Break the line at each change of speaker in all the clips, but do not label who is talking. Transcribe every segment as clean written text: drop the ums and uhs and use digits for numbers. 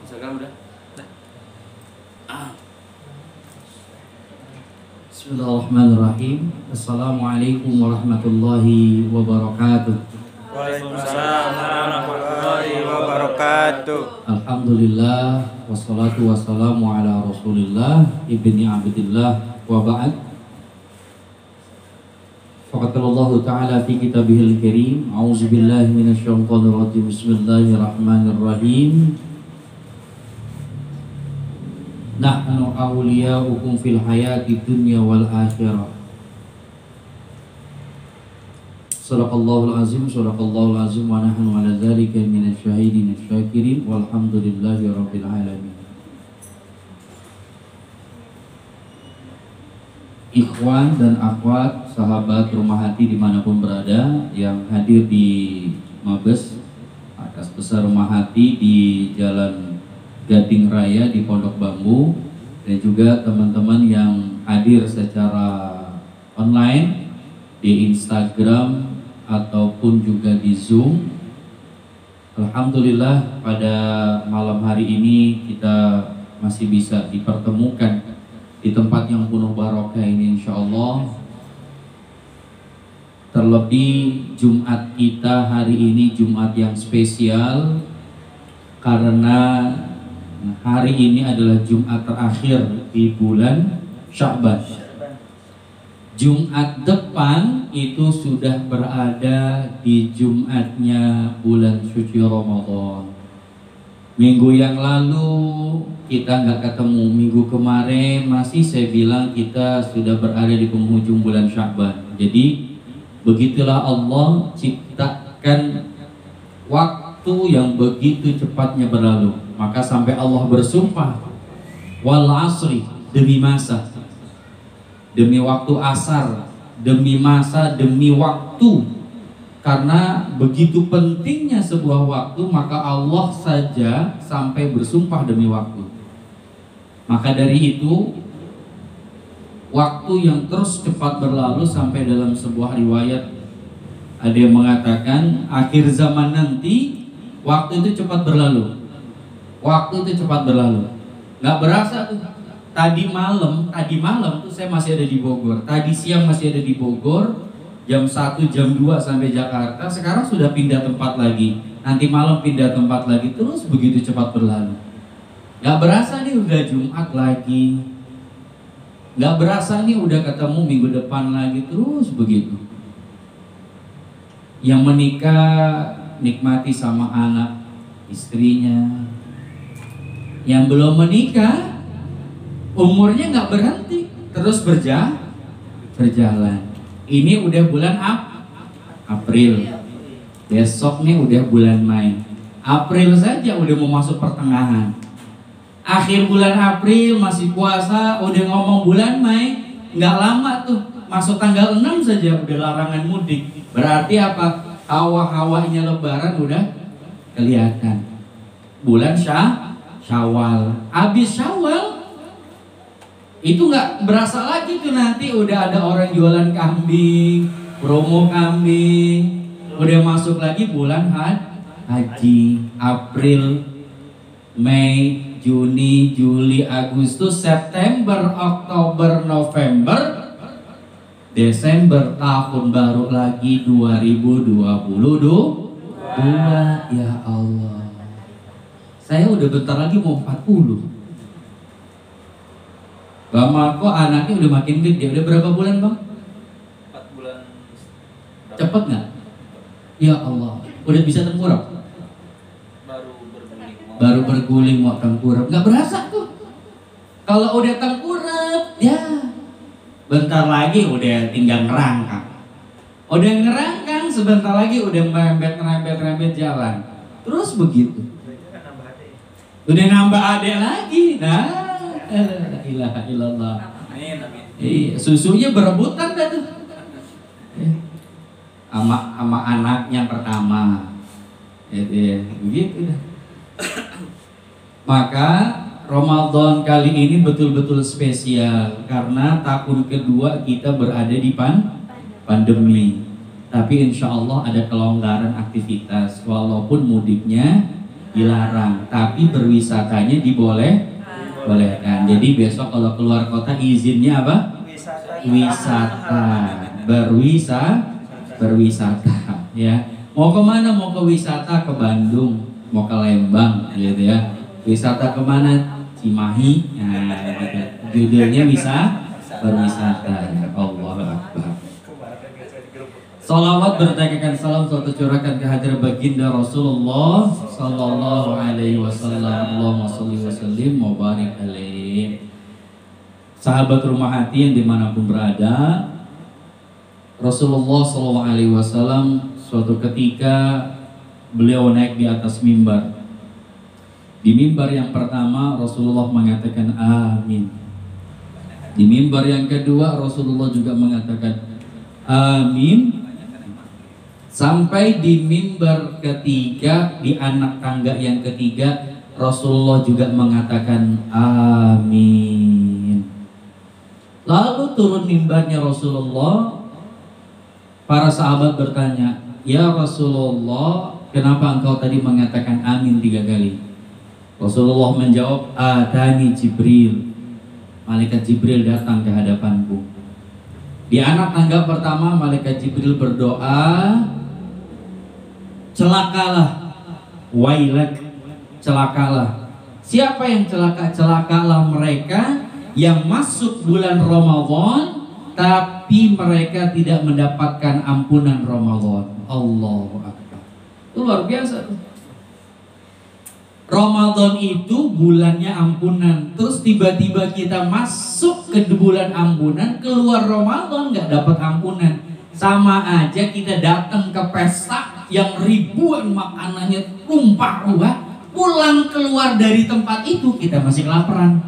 Instagram udah. Bismillahirrahmanirrahim. Assalamualaikum warahmatullahi wabarakatuh.
Waalaikumsalam warahmatullahi wabarakatuh.
Alhamdulillah wassalatu wassalamu ala Rasulillah ibni Abdillah wa ba'd. Faqatallahu ta'ala fi kitabihil karim. A'udzubillahi minasyaitonir rajim. Bismillahirrahmanirrahim. Nahnu awliya'ukum fil hayati dunya wal akhirah. Sadaqallahul azim, sadaqallahul azim, wa nahnu ala dzalika minasy syahidin asy-syakirin walhamdulillahi rabbil alamin. Ikhwan dan akhwat, sahabat rumah hati dimanapun berada yang hadir di Mabes atas besar rumah hati di Jalan Gading Raya di Pondok Bambu, dan juga teman-teman yang hadir secara online di Instagram ataupun juga di Zoom. Alhamdulillah pada malam hari ini kita masih bisa dipertemukan di tempat yang penuh barokah ini insyaallah. Terlebih Jumat kita hari ini Jumat yang spesial karena hari ini adalah Jumat terakhir di bulan Sya'ban. Jumat depan itu sudah berada di Jumatnya bulan suci Ramadan. Minggu yang lalu kita nggak ketemu, minggu kemarin masih saya bilang kita sudah berada di penghujung bulan Sya'ban. Jadi begitulah Allah ciptakan waktu yang begitu cepatnya berlalu. Maka sampai Allah bersumpah, wal asri, demi masa, demi waktu asar, demi masa, demi waktu. Karena begitu pentingnya sebuah waktu, maka Allah saja sampai bersumpah demi waktu. Maka dari itu, waktu yang terus cepat berlalu sampai dalam sebuah riwayat ada yang mengatakan akhir zaman nanti waktu itu cepat berlalu. Waktu itu cepat berlalu, nggak berasa tuh. Tadi malam tuh saya masih ada di Bogor. Tadi siang masih ada di Bogor, jam 1, jam 2 sampai Jakarta. Sekarang sudah pindah tempat lagi. Nanti malam pindah tempat lagi. Terus begitu cepat berlalu. Nggak berasa nih udah Jumat lagi. Nggak berasa nih udah ketemu minggu depan lagi. Terus begitu. Yang menikah nikmati sama anak istrinya. Yang belum menikah umurnya nggak berhenti, terus berjalan. Ini udah bulan April, besok nih udah bulan Mei. April saja udah mau masuk pertengahan. Akhir bulan April masih puasa, udah ngomong bulan Mei. Nggak lama tuh, masuk tanggal 6 saja udah larangan mudik. Berarti apa? Hawa-hawanya lebaran udah kelihatan. Bulan Syawal, habis Syawal itu nggak berasa lagi tuh, nanti udah ada orang jualan kambing, promo kambing, udah masuk lagi bulan haji. April, Mei, Juni, Juli, Agustus, September, Oktober, November, Desember, tahun baru lagi 2022. Ya Allah, saya udah bentar lagi mau 40. Bang Marco anaknya udah makin gede. Udah berapa bulan Bang?
4 bulan.
Cepet nggak? Ya Allah, udah bisa tengkurap? Baru berguling mau tengkurap. Nggak berasa tuh. Kalau udah tengkurap, ya bentar lagi udah tinggal ngerangkang. Udah ngerangkang, sebentar lagi udah merembet jalan. Terus begitu. Udah nambah adek lagi. Nah, la ilaha illallah.
Amin.
Iya, susunya berebutan dah tuh. Sama anaknya pertama. Begitu dah. Maka Ramadan kali ini betul-betul spesial karena tahun kedua kita berada di pandemi. Tapi insya Allah ada kelonggaran aktivitas walaupun mudiknya dilarang, tapi berwisatanya dibolehkan. Jadi besok kalau keluar kota izinnya apa? Wisata, berwisata ya. Mau kemana? Mau ke wisata ke Bandung, mau ke Lembang gitu ya. Wisata kemana? Cimahi. Nah, gitu. Judulnya berwisata. Allahu Akbar. Salawat bertekakan salam suatu curahkan ke hadirat baginda Rasulullah sallallahu alaihi wasallam. Allahumma sholli wa sallim wa barik alaihi. Sahabat rumah hati yang dimanapun berada, Rasulullah sallallahu alaihi wasallam suatu ketika beliau naik di atas mimbar. Di mimbar yang pertama Rasulullah mengatakan amin. Di mimbar yang kedua Rasulullah juga mengatakan amin. Sampai di mimbar ketiga, di anak tangga yang ketiga, Rasulullah juga mengatakan amin. Lalu turun mimbarnya Rasulullah, para sahabat bertanya, ya Rasulullah, kenapa engkau tadi mengatakan amin 3 kali? Rasulullah menjawab, atani Jibril, malaikat Jibril datang ke hadapanku. Di anak tangga pertama, malaikat Jibril berdoa, celakalah, wailak, celakalah. Siapa yang celaka? Celakalah mereka yang masuk bulan Ramadan tapi mereka tidak mendapatkan ampunan Ramadan. Allahu Akbar. Itu luar biasa. Ramadan itu bulannya ampunan. Terus tiba-tiba kita masuk ke bulan ampunan, keluar Ramadan nggak dapat ampunan. Sama aja kita datang ke pesta yang ribuan makanannya tumpah ruah, pulang keluar dari tempat itu kita masih kelaparan.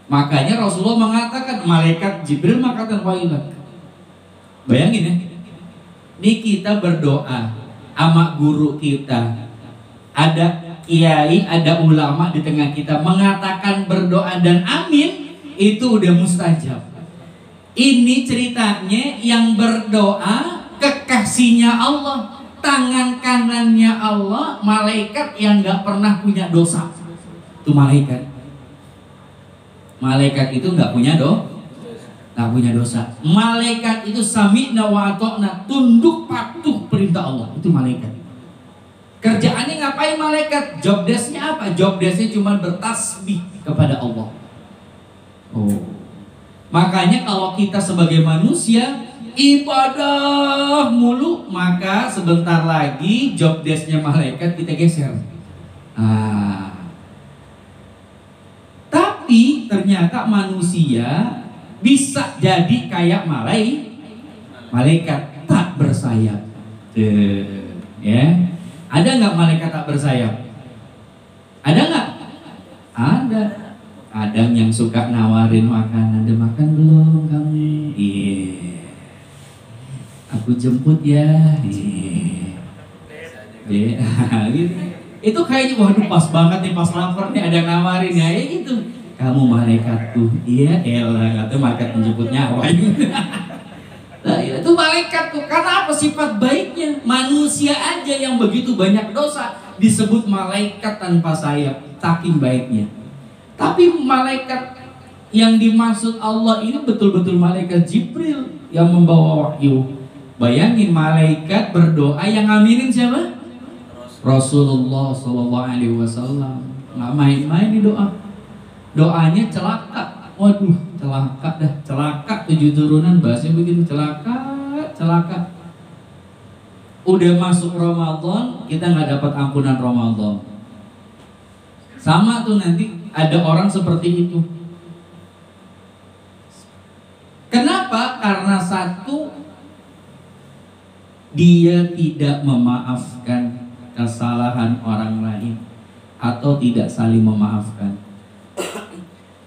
Makanya Rasulullah mengatakan, malaikat Jibril mengatakan wailak. Bayangin ya, ini kita berdoa sama guru kita, ada kiai, ada ulama di tengah kita mengatakan berdoa dan amin, itu udah mustajab. Ini ceritanya yang berdoa kekasihnya Allah, tangan kanannya Allah, malaikat yang gak pernah punya dosa. Itu malaikat. Malaikat itu gak punya dosa. Malaikat itu sami'na wa ata'na, tunduk patuh perintah Allah. Itu malaikat. Kerjaannya ngapain malaikat? Job desk-nya apa? Job desk-nya cuma bertasbih kepada Allah. Makanya kalau kita sebagai manusia ibadah mulu, maka sebentar lagi job desk-nya malaikat kita geser. Tapi ternyata manusia bisa jadi kayak malaikat tak bersayap. Ya, ada nggak malaikat tak bersayap? Ada nggak? Ada. Kadang yang suka nawarin makanan, udah makan belum kamu? Iya. Aku jemput ya. Iya. Itu kayaknya waduh pas banget nih, pas lapar nih ada yang nawarin ya, gitu. Kamu malaikat tuh. Iya, elah, kata malaikat menjemput nyawa. Nah, itu malaikat tuh. Karena apa? Sifat baiknya. Manusia aja yang begitu banyak dosa disebut malaikat tanpa sayap, saking baiknya. Tapi malaikat yang dimaksud Allah ini betul-betul malaikat Jibril yang membawa wahyu. Bayangin, malaikat berdoa, yang ngaminin siapa? Rasulullah SAW. Nggak main-main di doa. Doanya celaka. Waduh, celaka dah. Celaka 7 turunan, bahasanya begitu. Celaka. Udah masuk Ramadan, kita nggak dapat ampunan Ramadan. Sama tuh nanti ada orang seperti itu. Kenapa? Karena satu, dia tidak memaafkan kesalahan orang lain atau tidak saling memaafkan.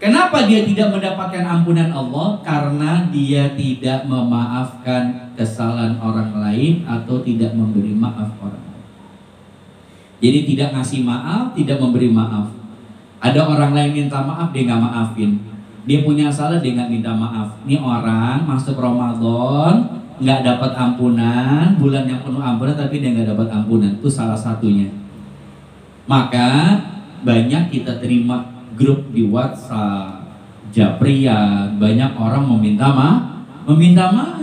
Kenapa dia tidak mendapatkan ampunan Allah? Karena dia tidak memaafkan kesalahan orang lain atau tidak memberi maaf orang lain. Jadi tidak ngasih maaf, tidak memberi maaf. Ada orang lain minta maaf, dia nggak maafin. Dia punya salah, dia nggak minta maaf. Ini orang masuk Ramadan, nggak dapat ampunan, bulan yang penuh ampunan tapi dia nggak dapat ampunan, itu salah satunya. Maka banyak kita terima grup di WhatsApp, Japrian, banyak orang meminta maaf,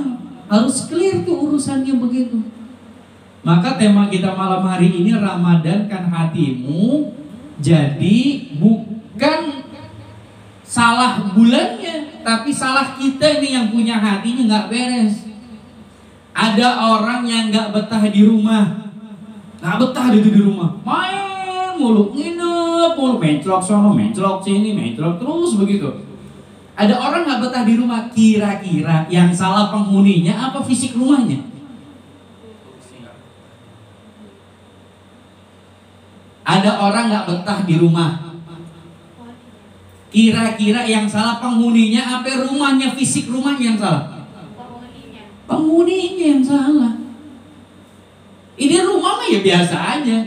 harus clear tuh urusannya begitu. Maka tema kita malam hari ini, Ramadankan hatimu. Jadi bukan salah bulannya, tapi salah kita ini yang punya hatinya nggak beres. Ada orang yang nggak betah di rumah, nggak betah di rumah, main mulu, nginep mulu, menclok sono, menclok sini, menclok terus begitu. Ada orang nggak betah di rumah, kira-kira yang salah penghuninya apa fisik rumahnya? Ada orang nggak betah di rumah, kira-kira yang salah penghuninya apa rumahnya, fisik rumahnya yang salah? Penghuninya yang salah. Ini rumah mah ya biasa aja.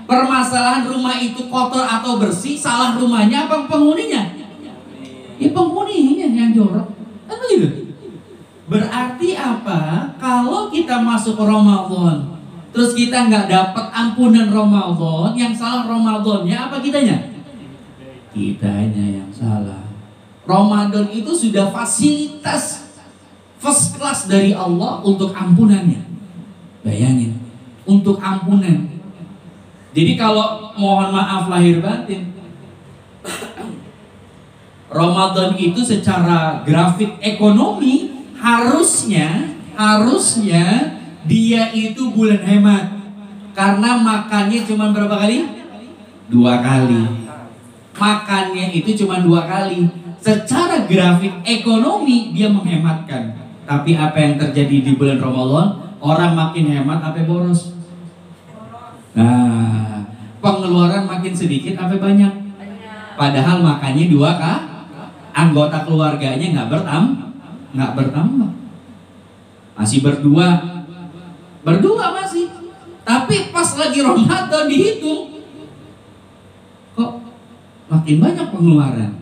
Permasalahan rumah itu kotor atau bersih, salah rumahnya apa penghuninya? Ya penghuninya yang jorok. Kan begitu. Berarti apa? Kalau kita masuk Ramadan, terus kita nggak dapat ampunan Ramadan, yang salah Ramadannya apa kitanya? Kitanya yang salah. Ramadan itu sudah fasilitas first class dari Allah untuk ampunannya. Bayangin, untuk ampunan. Jadi kalau mohon maaf lahir batin, Ramadan itu secara grafik ekonomi harusnya dia itu bulan hemat. Karena makannya cuma berapa kali? 2 kali. Makannya itu cuma 2 kali. Secara grafik ekonomi dia menghematkan. Tapi apa yang terjadi di bulan Ramadan? Orang makin hemat apa boros? Nah, pengeluaran makin sedikit apa banyak? Padahal makannya 2 kali. Anggota keluarganya nggak bertambah. Masih berdua masih. Tapi pas lagi Ramadan dihitung, kok makin banyak pengeluaran.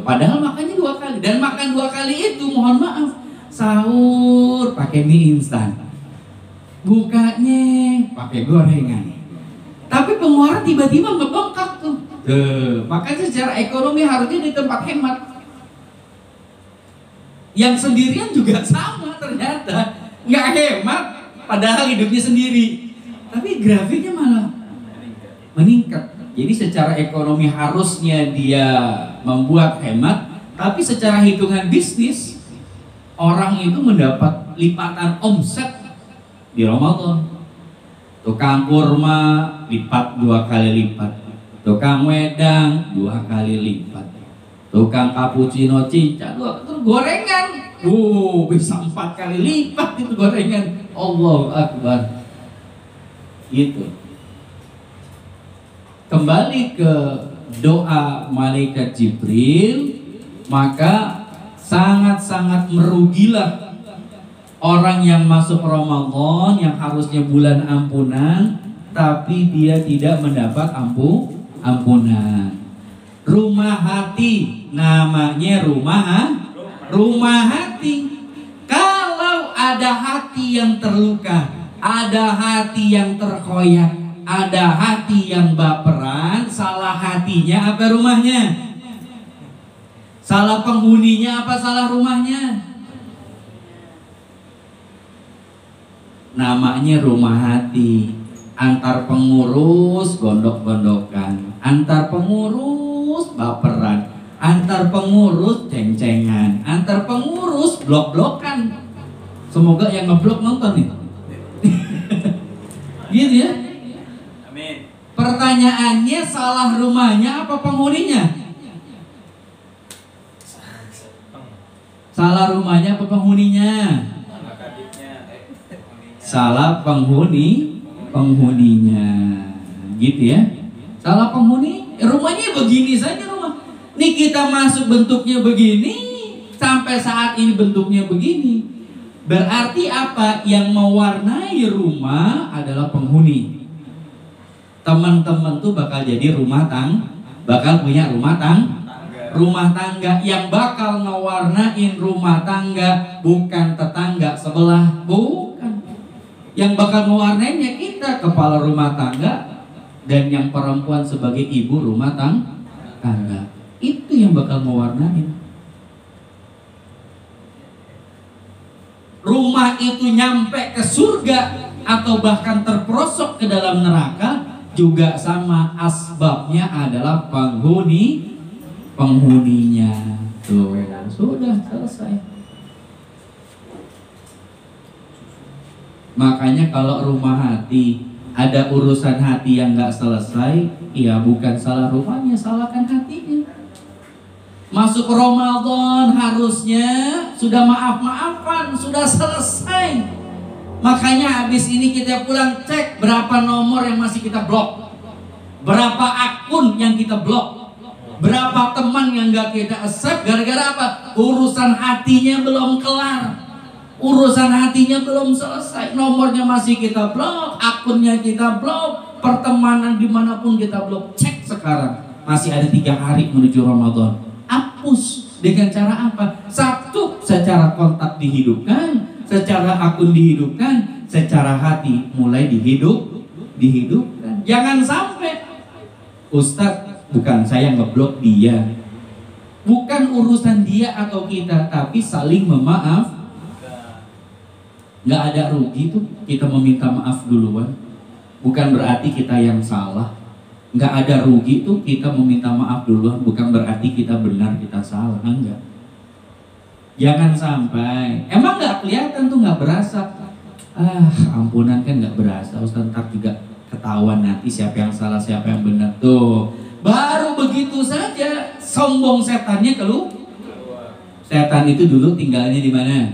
Padahal makannya 2 kali. Dan makan 2 kali itu mohon maaf, sahur pakai mie instan, bukanya pakai gorengan. Tapi pengeluaran tiba-tiba ngebengkak tuh. Makanya secara ekonomi harusnya di tempat hemat. Yang sendirian juga sama ternyata, nggak hemat padahal hidupnya sendiri. Tapi grafiknya malah meningkat. Jadi secara ekonomi harusnya dia membuat hemat, tapi secara hitungan bisnis orang itu mendapat lipatan omset di Ramadan. Tukang kurma lipat 2 kali lipat, tukang wedang 2 kali lipat, tukang cappuccino cinca 2, terus gorengan, bisa 4 kali lipat itu gorengan. Allahu Akbar. Gitu. Kembali ke doa malaikat Jibril, maka sangat-sangat merugilah orang yang masuk Ramadan yang harusnya bulan ampunan, tapi dia tidak mendapat ampunan. Rumah hati, namanya rumah hati. Kalau ada hati yang terluka, ada hati yang terkoyak, ada hati yang baperan, salah hatinya apa rumahnya? Salah penghuninya apa salah rumahnya? Namanya rumah hati. Antar pengurus gondok-gondokan, antar pengurus baperan, antar pengurus ceng-cengan, antar pengurus blok-blokan. Semoga yang ngeblok nonton nih. Gitu ya.
Amin.
Pertanyaannya, salah rumahnya apa penghuninya? Salah rumahnya apa penghuninya? Salah penghuninya. Gitu ya. Salah penghuni, rumahnya begini saja rumah. Nih kita masuk bentuknya begini, sampai saat ini bentuknya begini. Berarti apa? Yang mewarnai rumah adalah penghuni. Teman-teman tuh bakal jadi bakal punya rumah rumah tangga. Yang bakal ngewarnain rumah tangga bukan tetangga sebelah, bukan. Yang bakal mewarnainya kita, kepala rumah tangga, dan yang perempuan sebagai ibu rumah tangga. Itu yang bakal mewarnain. Rumah itu nyampe ke surga atau bahkan terperosok ke dalam neraka juga sama, asbabnya adalah penghuninya. Tuh, sudah selesai. Makanya kalau rumah hati ada urusan hati yang nggak selesai, ya bukan salah rumahnya, salahkan hatinya. Masuk Ramadan harusnya sudah maaf-maafan, sudah selesai. Makanya habis ini kita pulang cek berapa nomor yang masih kita blok, berapa akun yang kita blok, berapa teman yang gak kita accept. Gara-gara apa? Urusan hatinya belum kelar, urusan hatinya belum selesai. Nomornya masih kita blok, akunnya kita blok, pertemanan dimanapun kita blok. Cek sekarang, masih ada 3 hari menuju Ramadan. Hapus. Dengan cara apa? Satu, secara kontak dihidupkan, secara akun dihidupkan, secara hati mulai dihidupkan. Jangan sampai Ustadz, bukan saya ngeblok dia, bukan urusan dia atau kita, tapi saling memaaf. Nggak ada rugi tuh kita meminta maaf duluan. Bukan berarti kita yang salah. Nggak ada rugi tuh kita meminta maaf duluan. Bukan berarti kita benar, kita salah. Enggak. Jangan sampai, emang nggak kelihatan tuh, nggak berasa. Ampunan kan nggak berasa. Ustaz, ntar juga ketahuan nanti siapa yang salah, siapa yang benar. Tuh, baru begitu saja sombong setannya keluar. Setan itu dulu tinggalnya di mana?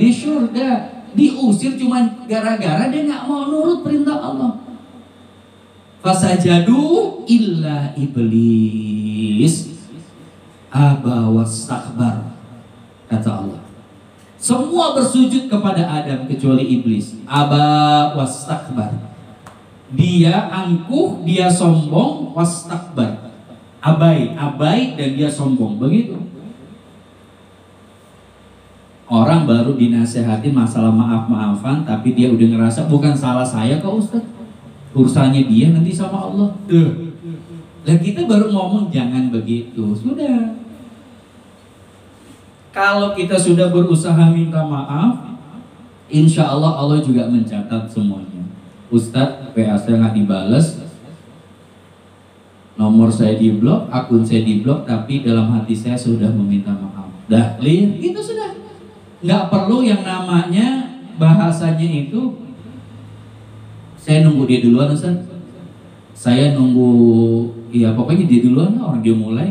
Di surga. Diusir cuma gara-gara dia nggak mau nurut perintah Allah. Fasajadu illa iblis aba wastakbar, kata Allah. Semua bersujud kepada Adam kecuali iblis. Aba wastakbar. Dia angkuh, dia sombong, wastakbar. Abai dan dia sombong. Begitu. Orang baru dinasehatin masalah maaf-maafan, tapi dia udah ngerasa bukan salah saya kok Ustaz, urusannya dia nanti sama Allah. Dan kita baru ngomong jangan begitu. Sudah. Kalau kita sudah berusaha minta maaf, insya Allah Allah juga mencatat semuanya. Ustadz, WA saya nggak dibales, nomor saya diblok, akun saya diblok, tapi dalam hati saya sudah meminta maaf. Dah clear, itu sudah. Nggak perlu yang namanya bahasanya itu saya nunggu dia duluan Ustaz, saya nunggu, ya pokoknya dia duluan lah, orang dia mulai.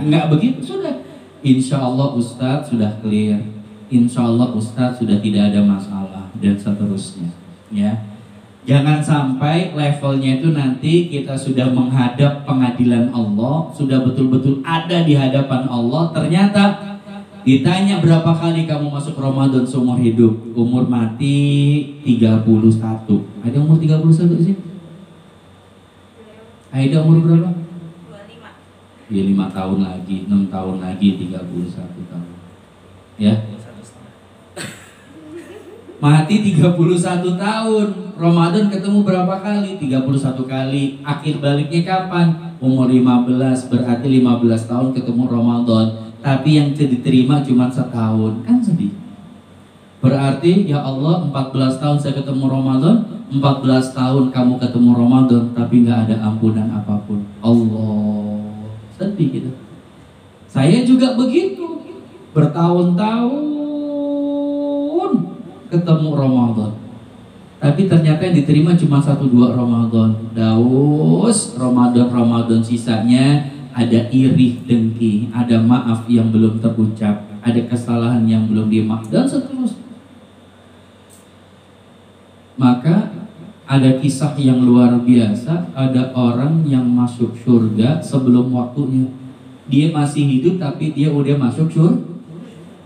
Nggak begitu, sudah. Insya Allah Ustaz sudah clear, insya Allah Ustaz sudah tidak ada masalah, dan seterusnya. Ya, jangan sampai levelnya itu nanti kita sudah menghadap pengadilan Allah, sudah betul-betul ada di hadapan Allah, ternyata ditanya berapa kali kamu masuk Ramadan seumur hidup, umur mati 31. Ada umur 31 sih? Aida umur berapa? 25. Ya 5 tahun lagi, 6 tahun lagi, 31 tahun. Ya. Mati 31 tahun. Ramadan ketemu berapa kali? 31 kali. Akhir baliknya kapan? Umur 15, berarti 15 tahun ketemu Ramadan. Tapi yang diterima cuma setahun, kan sedih. Berarti ya Allah 14 tahun saya ketemu Ramadan, 14 tahun kamu ketemu Ramadan, tapi nggak ada ampunan apapun. Allah, sedih gitu. Saya juga begitu, bertahun-tahun ketemu Ramadan, tapi ternyata yang diterima cuma 1-2 Ramadan. Daus Ramadan sisanya ada iri dengki, ada maaf yang belum terucap, ada kesalahan yang belum dimaafkan, dan seterusnya. Maka ada kisah yang luar biasa, ada orang yang masuk surga sebelum waktunya. Dia masih hidup tapi dia udah masuk surga.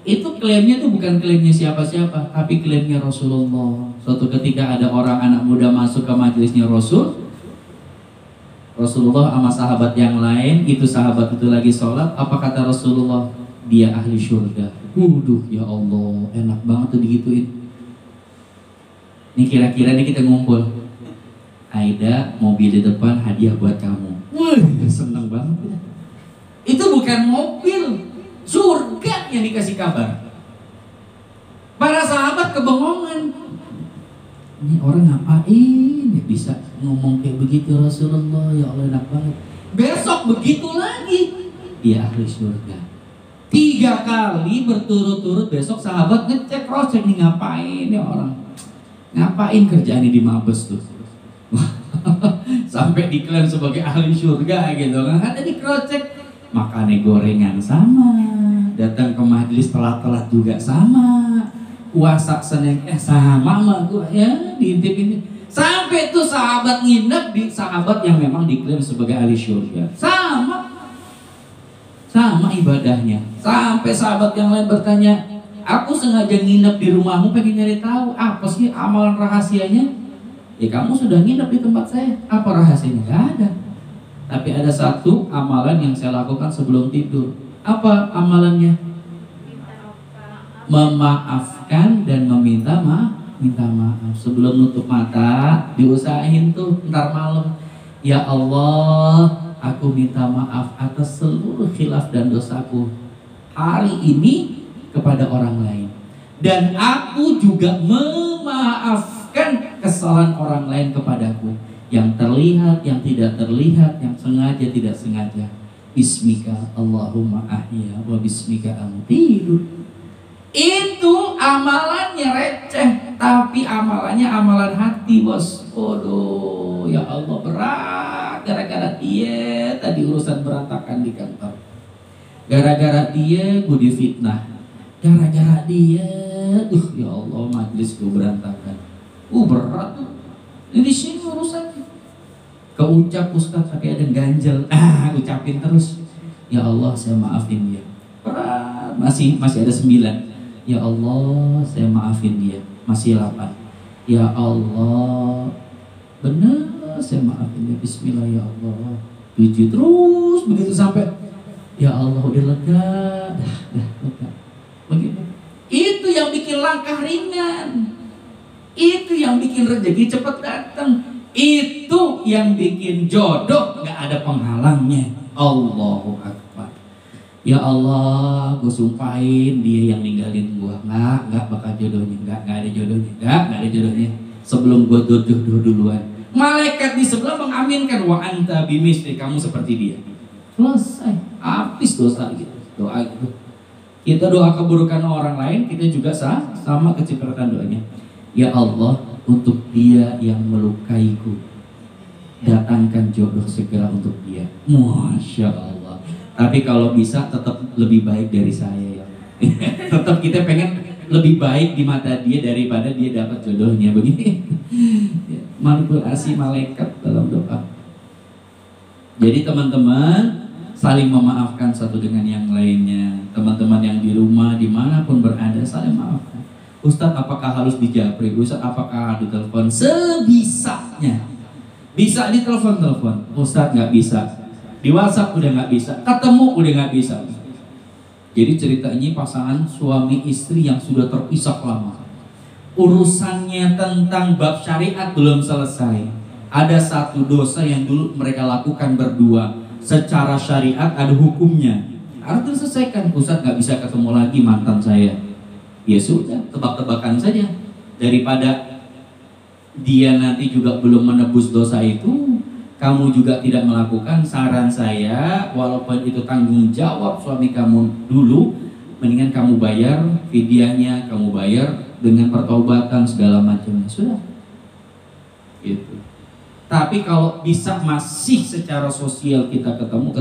Itu klaimnya tuh bukan klaimnya siapa-siapa, tapi klaimnya Rasulullah. Suatu ketika ada orang anak muda masuk ke majelisnya Rasul Rasulullah sama sahabat yang lain, itu sahabat itu lagi sholat, apa kata Rasulullah? Dia ahli surga. Ya Allah, enak banget tuh digituin. Nih kira-kira nih kita ngumpul, Aida, mobil di depan hadiah buat kamu. Wih, seneng banget ya. Itu bukan mobil, surga yang dikasih kabar. Para sahabat kebengongan. Ini orang ngapain ya bisa ngomong kayak begitu Rasulullah? Ya Allah, enak banget. Besok begitu lagi, dia ahli surga. 3 kali berturut-turut besok sahabat ngecek cross check nih, ngapain ya orang? Ngapain kerjaan di Mabes tuh? Sampai diklaim sebagai ahli surga gitu kan? Ada di cross check. Makannya gorengan sama, datang ke majelis telat-telat juga sama, puasa Senin sama mah gua ya diintip ini. Sampai tuh sahabat nginep di sahabat yang memang diklaim sebagai ahli surga. Sama ibadahnya. Sampai sahabat yang lain bertanya, aku sengaja nginep di rumahmu pengen nyari tahu apa sih amalan rahasianya. Ya kamu sudah nginep di tempat saya, apa rahasianya? Gak ada. Tapi ada satu amalan yang saya lakukan sebelum tidur. Apa amalannya? Memaafkan dan meminta maaf. Sebelum nutup mata diusahain tuh ntar malam. Ya Allah, aku minta maaf atas seluruh khilaf dan dosaku hari ini kepada orang lain. Dan aku juga memaafkan kesalahan orang lain kepadaku. Yang terlihat, yang tidak terlihat, yang sengaja, tidak sengaja. Bismika Allahumma ahya wa bismika tidur. Itu amalannya receh, tapi amalannya amalan hati, bos. Waduh, ya Allah, berat. Gara-gara dia tadi urusan berantakan di kantor. Gara-gara dia gue difitnah. Gara-gara dia, ya Allah, majelis gue berantakan. Berat tuh. Di sini urusannya. Keucap Ustaz pakai ada ganjel. Ucapin terus. Ya Allah, saya maafin dia. Berat. Masih ada 9. Ya Allah, saya maafin dia. Masih 8. Ya Allah, benar, saya maafin dia. Bismillah ya Allah. 7 terus begitu sampai. Ya Allah, udah lega. Dah lega. Begitu. Itu yang bikin langkah ringan. Itu yang bikin rezeki cepat datang. Itu yang bikin jodoh gak ada penghalangnya. Allahu Akbar. Ya Allah, gue sumpahin dia yang ninggalin gue. Nggak bakal jodohnya. Nggak ada jodohnya. Nggak ada jodohnya. Sebelum gue jodoh duluan. Malaikat di sebelah mengaminkan. Wa anta bimisli, kamu seperti dia. Selesai. Habis dosa gitu. Doa gitu. Kita doa keburukan orang lain, kita juga sama kecipratan doanya. Ya Allah, untuk dia yang melukaiku, datangkan jodoh segera untuk dia. Masya Allah. Tapi kalau bisa tetap lebih baik dari saya ya. Tetap kita pengen lebih baik di mata dia daripada dia dapat jodohnya. Begini manipulasi malaikat dalam doa. Jadi teman-teman saling memaafkan satu dengan yang lainnya. Teman-teman yang di rumah dimanapun berada saling maafkan. Ustadz, apakah harus dijapri? Ustadz, apakah harus ditelepon? Sebisanya. Bisa ditelepon. Ustadz nggak bisa. Di WhatsApp udah nggak bisa. Ketemu udah nggak bisa. Jadi ceritanya pasangan suami istri yang sudah terpisah lama. Urusannya tentang bab syariat belum selesai. Ada satu dosa yang dulu mereka lakukan berdua. Secara syariat ada hukumnya. Harus diselesaikan. Ustadz nggak bisa ketemu lagi mantan saya. Ya sudah, tebak-tebakan saja. Daripada dia nanti juga belum menebus dosa itu, kamu juga tidak melakukan, saran saya, walaupun itu tanggung jawab suami kamu dulu, mendingan kamu bayar fidyahnya, kamu bayar dengan pertaubatan segala macamnya. Sudah. Gitu. Tapi kalau bisa masih secara sosial kita ketemu.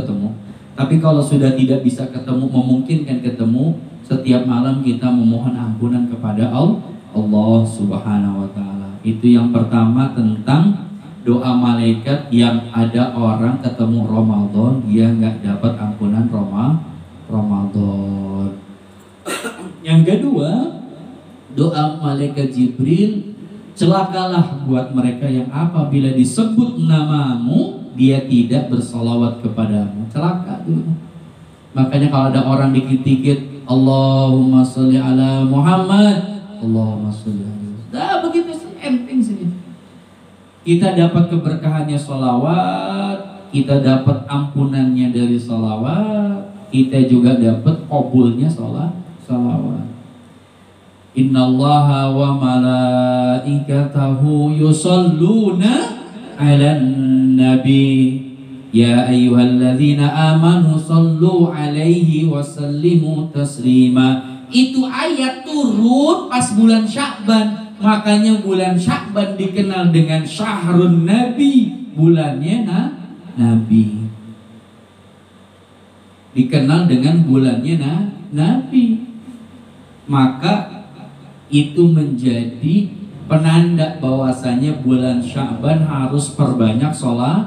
Tapi kalau sudah tidak bisa ketemu, memungkinkan ketemu, setiap malam kita memohon ampunan kepada Allah Subhanahu wa Ta'ala. Itu yang pertama tentang doa malaikat yang ada orang ketemu Ramadan dia nggak dapat ampunan Ramadan. Yang kedua, doa malaikat Jibril, celakalah buat mereka yang apabila disebut namamu dia tidak bersolawat kepadamu, celaka tuh. Makanya kalau ada orang dikit-dikit Allahumma sholli ala Muhammad, Allahumma sholli ala, nah begitu sih, enteng sih. Kita dapat keberkahannya sholawat, kita dapat ampunannya dari sholawat, kita juga dapat qabulnya sholawat. Innallaha wa malaikatahu yusholluna 'alan nabi ya ayyuhalladzina amanu shollu 'alaihi wa sallimu taslima. Itu ayat turun pas bulan Sya'ban. Makanya bulan Sya'ban dikenal dengan Syahrun Nabi, bulannya Nabi. Dikenal dengan bulannya Nabi. Maka itu menjadi penanda bahwasanya bulan Sya'ban harus perbanyak sholawat.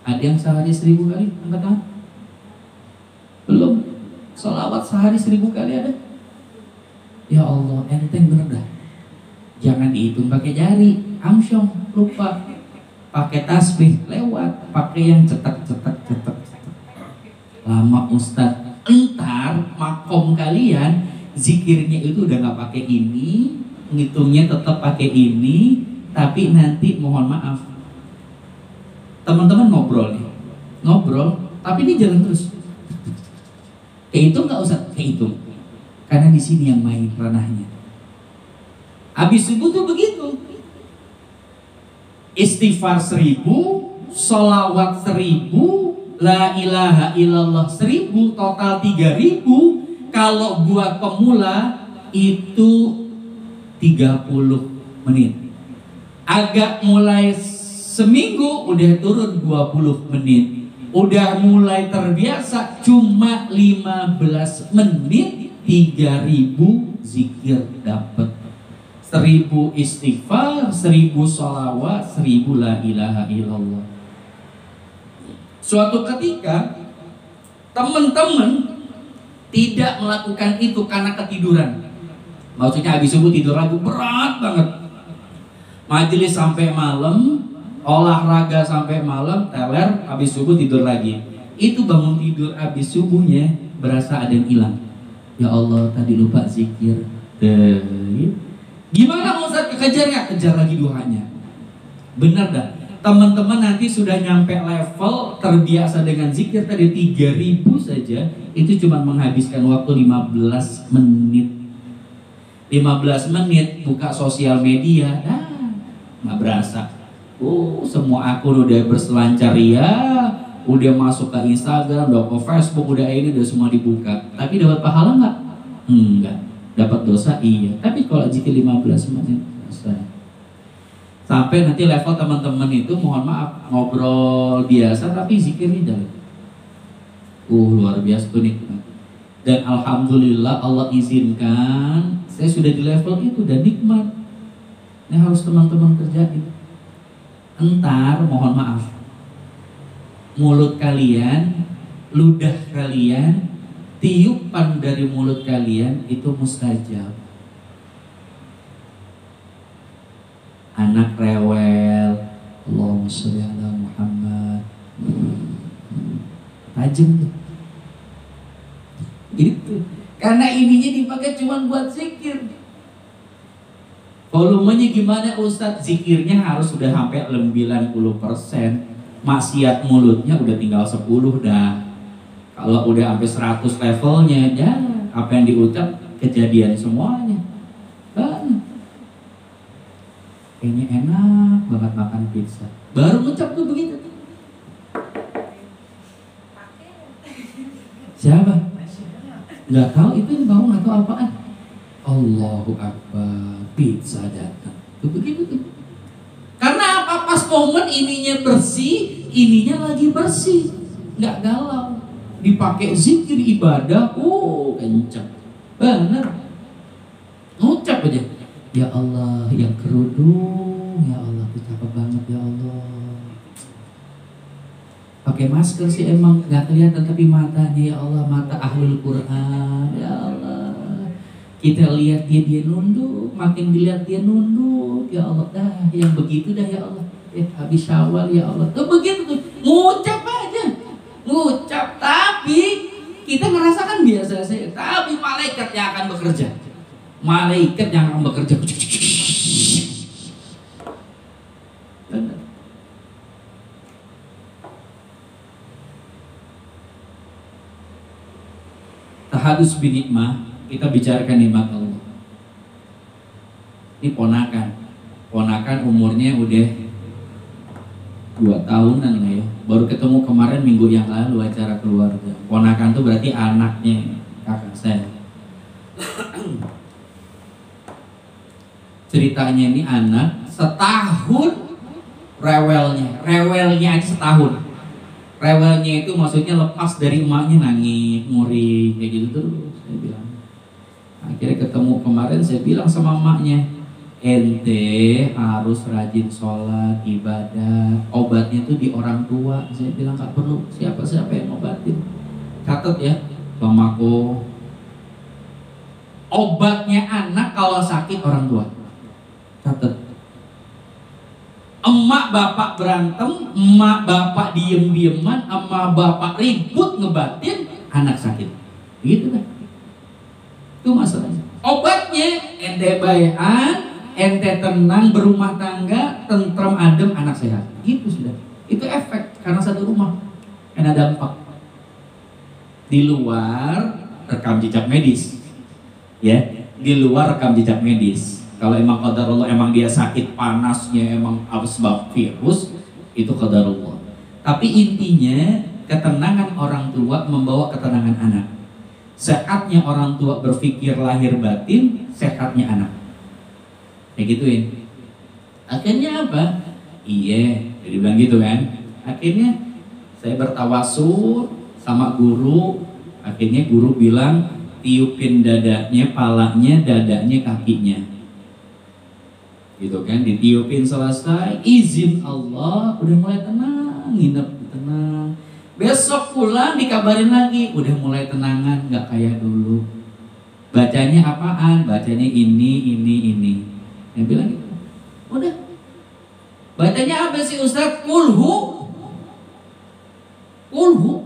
Ada yang sehari 1000 kali? Angkat tangan. Belum? Sholawat sehari 1000 kali ada? Ya Allah, enteng bener dah. Jangan dihitung pakai jari, amsyong, lupa. Pakai tasbih, lewat. Pakai yang cetak. Lama Ustaz. Entar makom kalian zikirnya itu udah nggak pakai ini, ngitungnya tetap pakai ini, tapi nanti mohon maaf, teman-teman ngobrol, tapi ini jalan terus. Kehitung nggak usah kehitung, karena di sini yang main ranahnya. Habis subuh tuh begitu, istighfar 1000, sholawat 1000. La ilaha illallah 1000, total 3000. Kalau buat pemula itu 30 menit. Agak mulai seminggu udah turun 20 menit. Udah mulai terbiasa cuma 15 menit 3000 zikir dapat. 1000 istighfar, 1000 sholawat, 1000 la ilaha illallah. Suatu ketika teman-teman tidak melakukan itu karena ketiduran. Maksudnya habis subuh tidur lagi, berat banget. Majelis sampai malam, olahraga sampai malam, teler, habis subuh tidur lagi. Itu bangun tidur habis subuhnya berasa ada yang hilang. Ya Allah, tadi lupa zikir. Gimana Ustaz kekejarnya? Kejar lagi duhanya. Benar dah. Teman-teman nanti sudah nyampe level terbiasa dengan zikir tadi 3000 saja, itu cuma menghabiskan waktu 15 menit. 15 menit buka sosial media, nggak berasa. Semua akun udah berselancar ya, udah masuk ke Instagram, udah ke Facebook, udah ini udah semua dibuka. Tapi dapat pahala nggak? Enggak. Dapat dosa iya. Tapi kalau zikir 15 menit selesai. Sampai nanti level teman-teman itu mohon maaf ngobrol biasa tapi zikirnya jalan. Luar biasa tuh nikmat. Dan alhamdulillah Allah izinkan saya sudah di level itu dan nikmat. Ini harus teman-teman kerjain. Entar mohon maaf, mulut kalian, ludah kalian, tiupan dari mulut kalian itu mustajab. Anak rewel, Allahumma sholli ala Muhammad, tajam tuh. Gitu. Karena ininya dipakai cuma buat zikir. Volumenya gimana Ustadz? Zikirnya harus sudah sampai 90%. Maksiat mulutnya udah tinggal 10 dah. Kalau udah sampai 100 levelnya, ya apa yang diucap kejadian semuanya. Kayaknya enak banget makan pizza. Baru ngucap tuh begitu. Siapa? Nggak tahu itu bau atau apaan. Allahu Akbar, pizza datang. Tuh begitu tuh. Karena apa? Pas momen ininya bersih, ininya lagi bersih, nggak galau. Dipakai zikir ibadah, kenceng. Bener. Ngucap aja. Ya Allah, yang kerudung, ya Allah, cakep banget ya Allah. Pakai masker sih emang nggak kelihatan tapi matanya ya Allah, mata ahlul Quran, ya Allah. Kita lihat dia nunduk, makin dilihat dia nunduk, ya Allah, yang begitu dah ya Allah. Habis Syawal ya Allah. Tuh begitu tuh, ngucap aja. Ngucap, tapi kita merasakan biasa saja. Tapi malaikat yang akan bekerja. Malaikat yang akan bekerja. Benar. Tahadus binikmah, kita bicarakan nikmat Allah. Ini ponakan umurnya udah 2 tahunan lah ya. Baru ketemu kemarin minggu yang lalu acara keluarga. Ponakan tuh berarti anaknya kakak saya. Ceritanya ini anak setahun rewelnya aja setahun. Rewelnya itu maksudnya lepas dari emaknya nangis, muring kayak gitu terus. Saya bilang. Akhirnya ketemu kemarin saya bilang sama emaknya, ente harus rajin sholat, ibadah, obatnya itu di orang tua. Saya bilang gak perlu siapa-siapa yang ngobatin. Catat ya, Bamako. Obatnya anak kalau sakit orang tua. Catat. Emak bapak berantem, emak bapak diem-dieman, emak bapak ribut ngebatin, anak sakit. Gitu kan? Itu masalahnya. Obatnya ente bayan, ente tenang berumah tangga, tentrem adem, anak sehat. Gitu sudah. Itu efek karena satu rumah. Karena dampak. Di luar rekam jejak medis. Ya, di luar rekam jejak medis. Kalau emang qadarullah, emang dia sakit panasnya, emang sebab virus, itu qadarullah. Tapi intinya ketenangan orang tua membawa ketenangan anak. Sehatnya orang tua berpikir lahir batin, sehatnya anak. Kayak gituin. Akhirnya apa? Iya, jadi bilang gitu kan. Akhirnya saya bertawasul sama guru. Akhirnya guru bilang tiupin dadanya, palanya, dadanya, kakinya. Gitu kan, ditiupin selesai, izin Allah, udah mulai tenang, nginep tenang. Besok pulang dikabarin lagi, udah mulai tenangan, nggak kayak dulu. Bacanya apaan? Bacanya ini. Yang bilang gitu. Udah. Bacanya apa sih Ustaz? Kulhu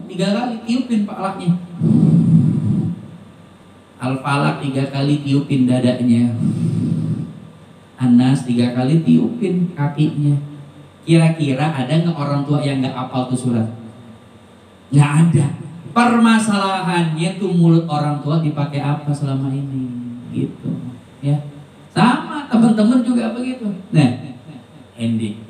3 kali, tiupin palanya. Al-Falaq 3 kali, tiupin dadanya. Anas 3 kali, tiupin kakinya. Kira-kira ada nggak orang tua yang nggak hafal tuh surat? Nggak ada. Permasalahannya tuh mulut orang tua dipakai apa selama ini, gitu. Ya, sama teman-teman juga begitu. Nah, Andy,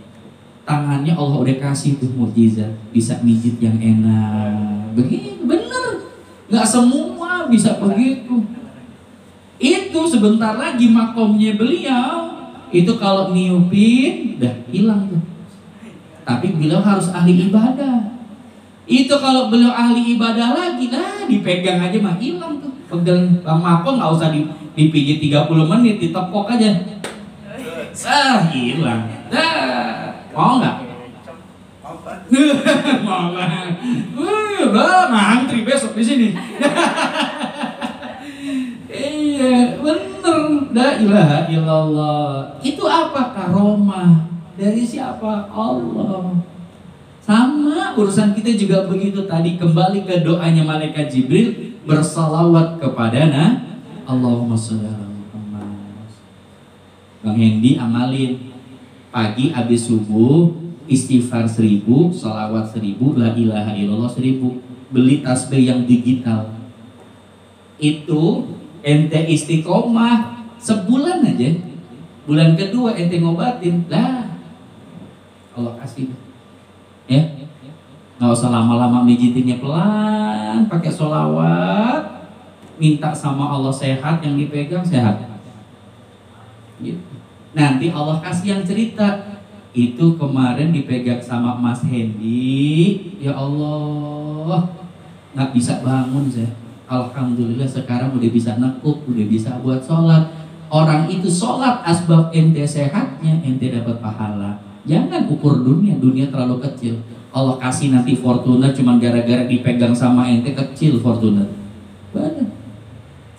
tangannya Allah udah kasih tuh mukjizat, bisa mijit yang enak. Begitu, bener. Nggak semua bisa begitu. Itu sebentar lagi makomnya beliau. Itu kalau niupin, udah hilang tuh. Tapi beliau harus ahli ibadah. Itu kalau beliau ahli ibadah lagi, dipegang aja mah hilang tuh. Pegang mako nggak usah dipijit 30 menit, ditepok aja. Hilang. Mau nggak? Mau lah. Udah ngantri besok di sini. Iya, bener. La ilaha illallah. Itu apa? Karomah. Dari siapa? Allah. Sama urusan kita juga begitu tadi. Kembali ke doanya malaikat Jibril, bersalawat kepada Allahumma sholli ala Muhammad. Bang Hendi amalin. Pagi habis subuh istighfar 1000, salawat 1000, la ilaha illallah 1000. Beli tasbih yang digital. Itu ente istiqomah sebulan aja. Bulan kedua ente ngobatin, Allah kasih. Ya, nggak usah lama-lama mijitinnya, pelan, pakai sholawat, minta sama Allah sehat, yang dipegang sehat. Gitu. Nanti Allah kasih yang cerita. Itu kemarin dipegang sama Mas Hendi, ya Allah, nggak bisa bangun saya. Alhamdulillah sekarang udah bisa nekuk, udah bisa buat sholat. Orang itu sholat asbab ente sehatnya, ente dapat pahala. Jangan ukur dunia terlalu kecil. Allah kasih nanti Fortuner cuma gara-gara dipegang sama ente, kecil Fortuner. Benar.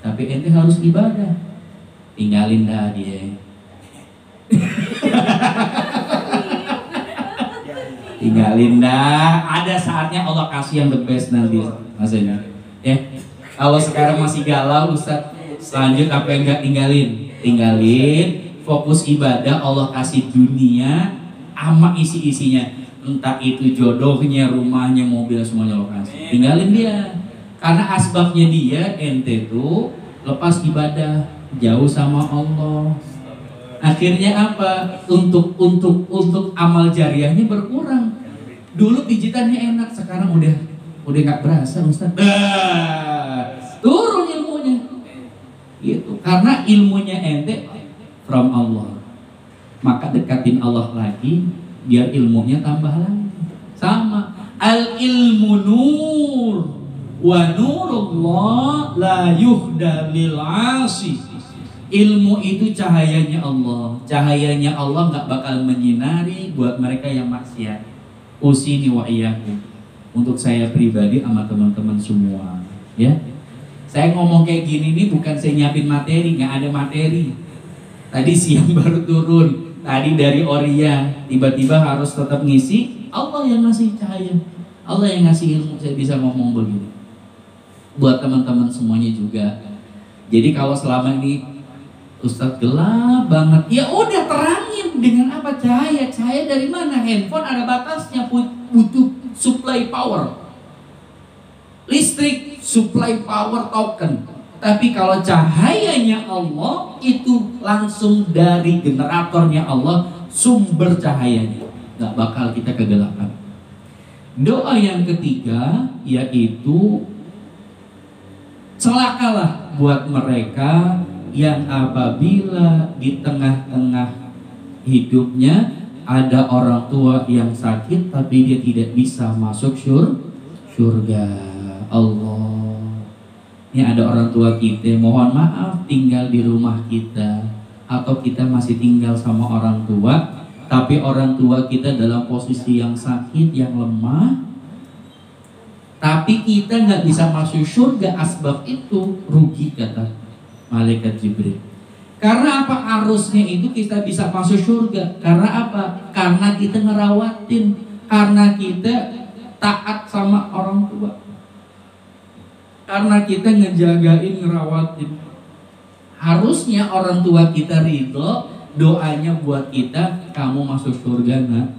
Tapi ente harus ibadah. Tinggalin dah dia. tinggalin dah. Ada saatnya Allah kasih yang the best nanti, maksudnya. Ya, kalau sekarang masih galau, Ustaz, lanjut apa yang enggak tinggalin, fokus ibadah. Allah kasih dunia sama isi-isinya, entah itu jodohnya, rumahnya, mobil, semuanya Allah kasih. Tinggalin dia, karena asbabnya dia ente tuh lepas ibadah, jauh sama Allah. Akhirnya apa? Untuk amal jariahnya berkurang. Dulu pijitannya enak, sekarang udah nggak berasa, Ustaz. Turun ilmunya. Gitu. Karena ilmunya ente from Allah. Maka dekatin Allah lagi, biar ilmunya tambah lagi. Sama. Al ilmu nur wa nurullah la yuhda lil 'asi. Ilmu itu cahayanya Allah. Cahayanya Allah nggak bakal menyinari buat mereka yang maksiat. Usini wa iyyakum. Untuk saya pribadi sama teman-teman semua, ya. Saya ngomong kayak gini nih bukan saya nyiapin materi, nggak ada materi. Tadi siang baru turun, tadi dari Oria, tiba-tiba harus tetap ngisi. Allah yang ngasih cahaya, Allah yang ngasih ilmu, saya bisa ngomong begini. Buat teman-teman semuanya juga. Jadi kalau selama ini Ustadz gelap banget, ya udah terangin dengan apa? Cahaya. Cahaya dari mana? Handphone ada batasnya, butuh supply power. Listrik supply power token. Tapi kalau cahayanya Allah itu langsung dari generatornya Allah, sumber cahayanya, nggak bakal kita kegelapan. Doa yang ketiga yaitu celakalah buat mereka yang apabila di tengah-tengah hidupnya ada orang tua yang sakit tapi dia tidak bisa masuk surga. Allah, ini ada orang tua kita, mohon maaf tinggal di rumah kita, atau kita masih tinggal sama orang tua, tapi orang tua kita dalam posisi yang sakit, yang lemah, tapi kita nggak bisa masuk surga. Asbab itu rugi, kata malaikat Jibril. Karena apa? Arusnya itu kita bisa masuk surga. Karena apa? Karena kita ngerawatin, karena kita taat sama orang tua, karena kita ngejagain, ngerawatin. Harusnya orang tua kita ridho, doanya buat kita, kamu masuk surga nak.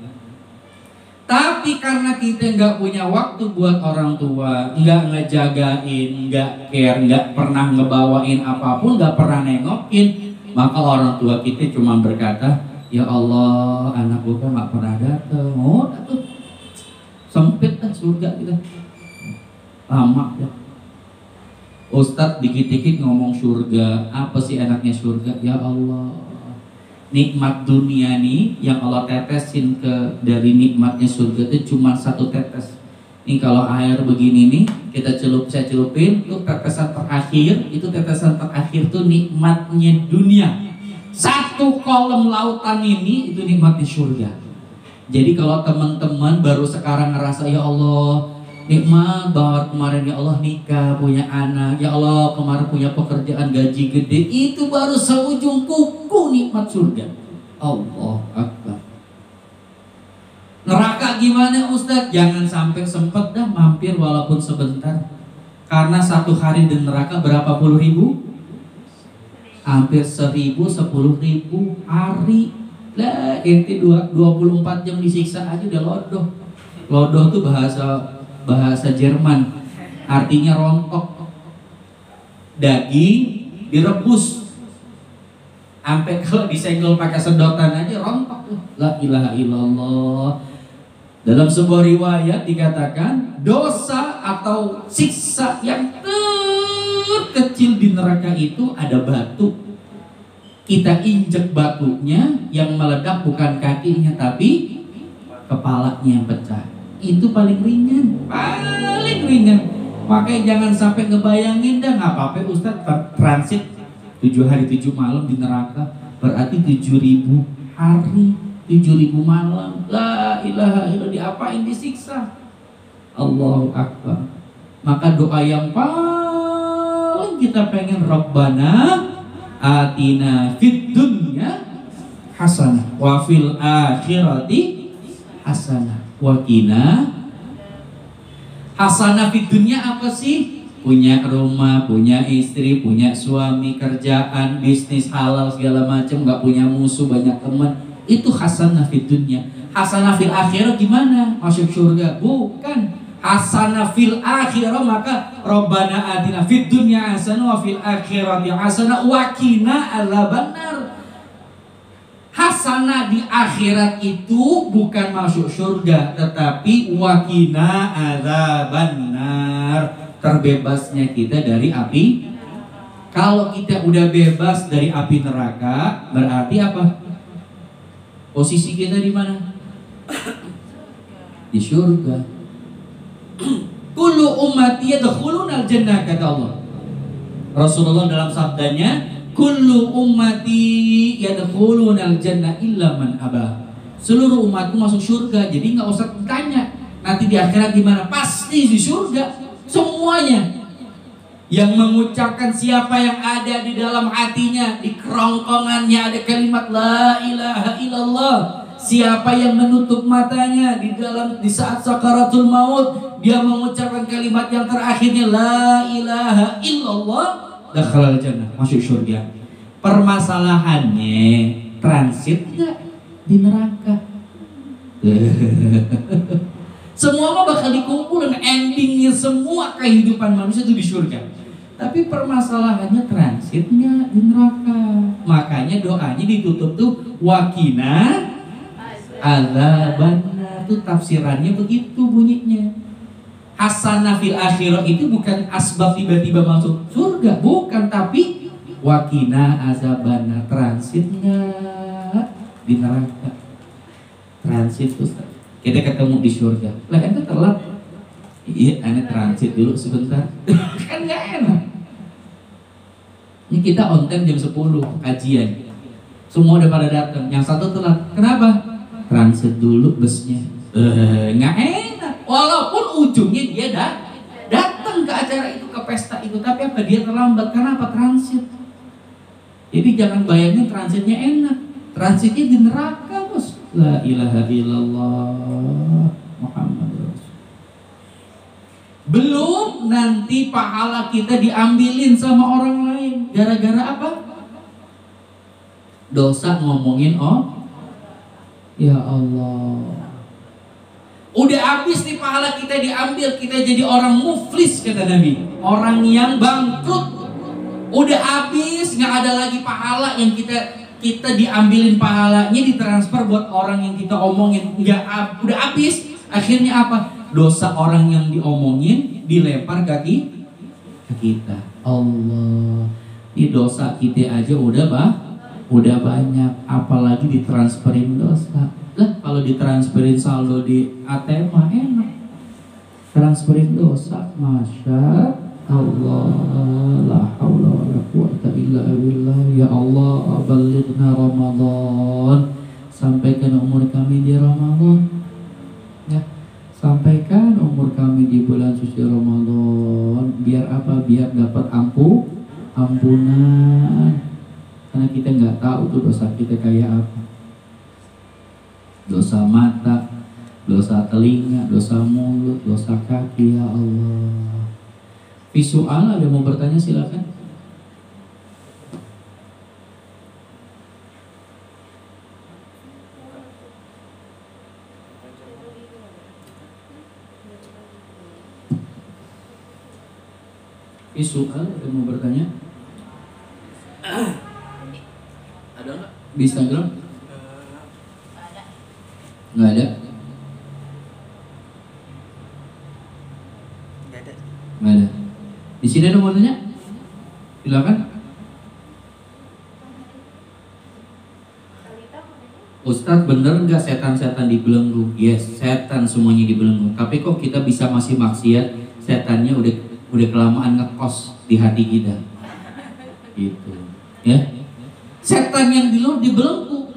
Tapi karena kita nggak punya waktu buat orang tua, nggak ngejagain, nggak care, nggak pernah ngebawain apapun, nggak pernah nengokin, maka orang tua kita cuma berkata, ya Allah, anak gue nggak pernah datang. Oh, tuh sempit kan surga kita, lama ya. Ustadz dikit-dikit ngomong surga, apa sih enaknya surga? Ya Allah, nikmat dunia nih yang Allah tetesin dari nikmatnya surga itu cuma satu tetes. Ini kalau air begini nih, saya celupin, itu tetesan terakhir, itu tetesan terakhir tuh nikmatnya dunia. Satu kolam lautan ini itu nikmatnya surga. Jadi kalau teman-teman baru sekarang ngerasa, ya Allah nikmat banget kemarin, ya Allah nikah, punya anak, ya Allah kemarin punya pekerjaan gaji gede, itu baru seujung kuku nikmat surga. Allah Akbar. Neraka gimana Ustadz? Jangan sampai sempet dah mampir walaupun sebentar. Karena satu hari di neraka berapa puluh ribu? Hampir 1000, 10.000 hari. Lah ente 24 jam disiksa aja udah lodoh. Lodoh tuh bahasa Jerman, artinya rontok. Daging direbus sampai kalau disenggol pakai sedotan aja rontok. La ilaha illallah. Dalam sebuah riwayat dikatakan dosa atau siksa yang terkecil di neraka itu ada batu. Kita injek batunya, yang meledak bukan kakinya tapi kepalanya yang pecah. Itu paling ringan, paling ringan. Makanya jangan sampai ngebayangin dah, nggak apa-apa Ustadz transit 7 hari 7 malam di neraka, berarti 7.000 hari 7.000 malam. La ilaha illallah, diapain disiksa? Allahu Akbar. Maka doa yang paling kita pengen, Rabbana atina fid dunya hasanah wa fil akhirati hasanah wa qina. Hasanah fid dunya apa sih? Punya rumah, punya istri, punya suami, kerjaan, bisnis halal segala macam, nggak punya musuh, banyak teman. Itu hasanah fid dunya. Hasanah fil akhirah gimana? Masuk surga? Bukan. Hasanah fil akhirah maka Rabbana atina fid dunya hasanah wa fil akhirati hasanah wa qina adzabannar. Hasanah di akhirat itu bukan masuk surga, tetapi wa qina adzabannar, terbebasnya kita dari api. Kalau kita udah bebas dari api neraka, berarti apa? Posisi kita di mana? Di surga. Kullu ummati yadkhulunal jannah, kata Allah. Rasulullah dalam sabdanya, kullu ummati yadkhulunal jannah illa man aba. Seluruh umatku masuk surga, jadi nggak usah tanya nanti di akhirat gimana, pasti di surga semuanya. Yang mengucapkan siapa yang ada di dalam hatinya, di kerongkongannya ada kalimat la ilaha illallah. Siapa yang menutup matanya di saat sakaratul maut, dia mengucapkan kalimat yang terakhirnya la ilaha illallah, dakhalal jannah, masuk surga. Permasalahannya transit enggak di neraka? Semua mah bakal dikumpulin, endingnya semua kehidupan manusia itu di surga. Tapi permasalahannya transitnya di neraka. Makanya doanya ditutup tuh wakina adzabannar, tuh tafsirannya begitu bunyinya. Hasanah fil akhirah itu bukan asbab tiba-tiba masuk surga, bukan, tapi wakina adzabannar, transitnya di neraka. Transit tuh kita ketemu di surga. Lah ente telat. Iya, ane transit dulu sebentar. Kan gak enak. Ini kita on time jam 10 kajian. Semua udah pada datang. Yang satu telat. Kenapa? Transit dulu busnya. Nggak enak. Walaupun ujungnya dia datang ke acara itu, ke pesta itu, tapi apa, dia terlambat. Kenapa? Transit. Jadi jangan bayangin transitnya enak. Transitnya di neraka, bos. La ilaha illallah Muhammad Rasul. Belum nanti pahala kita diambilin sama orang lain. Gara-gara apa? Dosa ngomongin ya Allah. Udah habis nih pahala kita diambil, kita jadi orang muflis kata Nabi, orang yang bangkrut. Udah habis, nggak ada lagi pahala yang kita diambilin pahalanya, ditransfer buat orang yang kita omongin. Udah habis. Akhirnya apa? Dosa orang yang diomongin dilempar ke kita. Allah, di dosa kita aja udah banyak, apalagi ditransferin dosa. Lah kalau ditransferin saldo di ATM mah enak. Transferin dosa, masya Allah, la haula wala quwwata illa billah. Ya Allah, balighna Ramadan, sampaikan umur kami di Ramadan. Ya, sampaikan umur kami di bulan suci Ramadan. Biar apa? Biar dapat ampunan. Karena kita nggak tahu tuh dosa kita kayak apa. Dosa mata, dosa telinga, dosa mulut, dosa kaki, ya Allah. Visual, ada mau bertanya silakan. Visual, ada mau bertanya? Ada nggak di Instagram? Nggak ada. Nggak ada. Di sini ada mau tanya? Silakan. Ustadz, bener nggak setan-setan dibelenggu? Yes, setan semuanya dibelenggu. Tapi kok kita bisa masih maksiat? Setannya udah kelamaan ngekos di hati kita. Gitu. Ya. Setan yang di luar dibelenggu,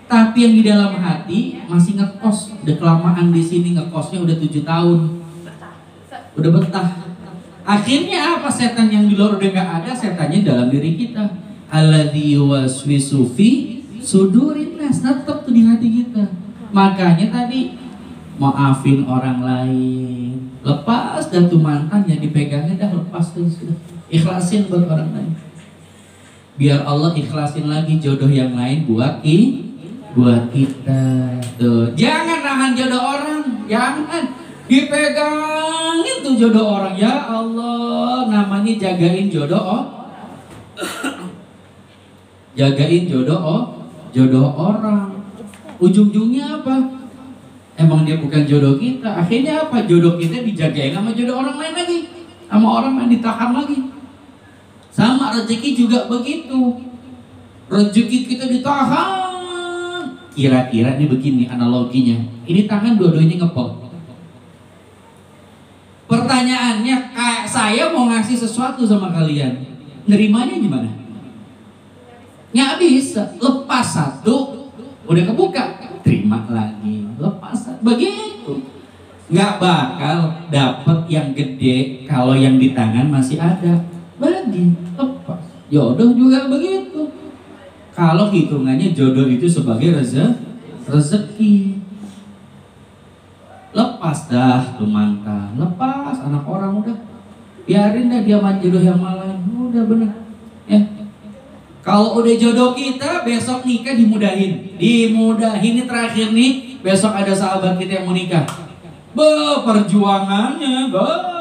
tapi yang di dalam hati masih ngekos. Udah kelamaan di sini ngekosnya udah 7 tahun. Udah betah. Akhirnya apa? Setan yang di luar udah nggak ada, setannya dalam diri kita. Alladzi yuwaswisu fi sudurin nas, tetap tuh di hati kita. Makanya tadi maafin orang lain, lepas dah tuh mantan yang dipegangnya, dah lepas tuh sudah, ikhlasin buat orang lain. Biar Allah ikhlasin lagi jodoh yang lain buat kita. Tuh, jangan nahan jodoh orang, jangan dipegangin tuh jodoh orang. Ya Allah, namanya jagain jodoh jagain jodoh orang. Ujung-ujungnya apa? Emang dia bukan jodoh kita. Akhirnya apa? Jodoh kita dijagain sama jodoh orang lain lagi, sama orang yang ditahan lagi. Sama rezeki juga begitu. Rezeki kita ditahan. Kira-kira ini begini analoginya. Ini tangan dua-duanya ngepol. Pertanyaannya, kayak saya mau ngasih sesuatu sama kalian, nerimanya gimana? Nggak bisa. Lepas satu, udah kebuka, terima lagi. Lepas satu, begitu. Nggak bakal dapet yang gede kalau yang di tangan masih ada. Bagi, lepas. Jodoh juga begitu. Kalau hitungannya jodoh itu sebagai rezeki. Lepas dah tuh mantan, lepas anak orang, udah biarin dah dia main jodoh yang lain, udah bener ya. Kalau udah jodoh kita besok nikah dimudahin ini terakhir nih, besok ada sahabat kita yang mau nikah, perjuangannya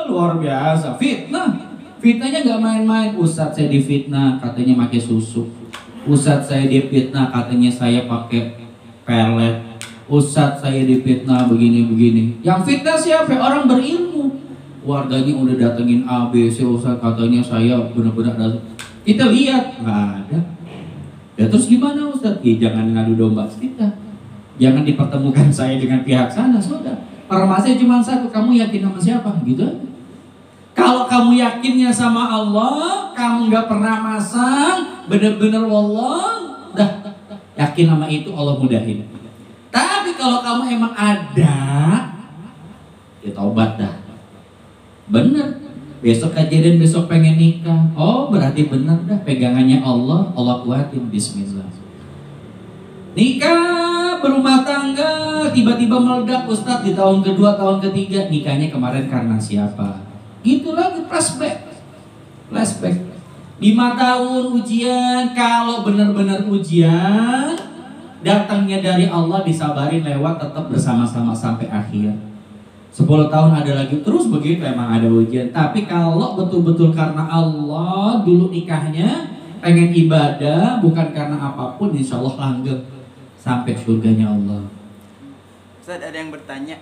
luar biasa, fitnahnya nggak main-main. Ustadz saya difitnah katanya pakai susu, Ustadz saya difitnah katanya saya pakai pelet, Ustadz saya difitnah begini-begini. Yang fitnah siapa? Orang berilmu. Warganya udah datengin A, B, C, Ustadz katanya saya benar-benar ada. Kita lihat, nggak ada. Ya terus gimana Ustadz? Ya jangan ngadu domba kita. Jangan dipertemukan saya dengan pihak sana, sudah. Permasalahannya cuma satu, kamu yakin sama siapa? Gitu aja. Kalau kamu yakinnya sama Allah, kamu nggak pernah masang, bener-bener wallah, dah yakin sama itu, Allah mudahin. Tapi kalau kamu emang ada, ya taubat dah. Bener, besok kejadian, besok pengen nikah. Oh berarti bener dah, pegangannya Allah kuatin, bismillah. Nikah, berumah tangga, tiba-tiba meledak Ustadz di tahun kedua, tahun ketiga. Nikahnya kemarin karena siapa? Gitu lagi, flashback. 5 tahun ujian, kalau benar-benar ujian datangnya dari Allah, disabarin lewat, tetap bersama-sama sampai akhir. 10 tahun ada lagi, terus begitu, emang ada ujian. Tapi kalau betul-betul karena Allah dulu nikahnya, pengen ibadah, bukan karena apapun, insya Allah langgeng sampai surganya Allah.
Ustaz, ada yang bertanya.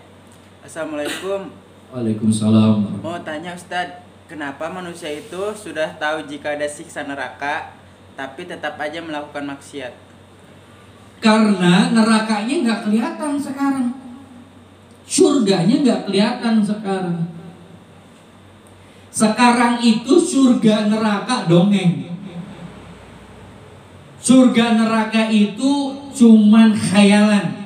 Assalamualaikum.
Waalaikumsalam.
Mau tanya Ustaz, kenapa manusia itu sudah tahu jika ada siksa neraka, tapi tetap aja melakukan maksiat?
Karena nerakanya nggak kelihatan sekarang, surganya nggak kelihatan sekarang. Sekarang itu surga neraka dongeng. Surga neraka itu cuman khayalan.